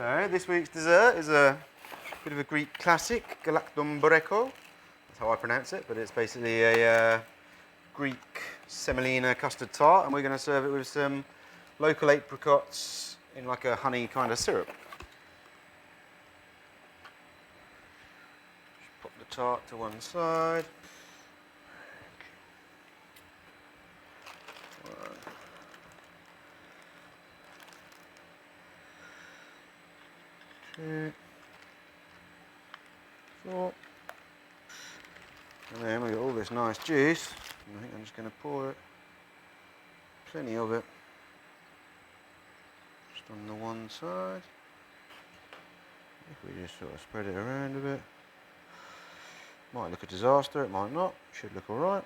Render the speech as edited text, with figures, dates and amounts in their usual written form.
So this week's dessert is a bit of a Greek classic, Galaktoboureko. That's how I pronounce it, but it's basically a Greek semolina custard tart, and we're going to serve it with some local apricots in like a honey kind of syrup. Just pop the tart to one side. Two, four, and then we got all this nice juice. I think I'm just going to pour it, plenty of it, just on the one side. If we just sort of spread it around a bit, might look a disaster, it might not, should look alright.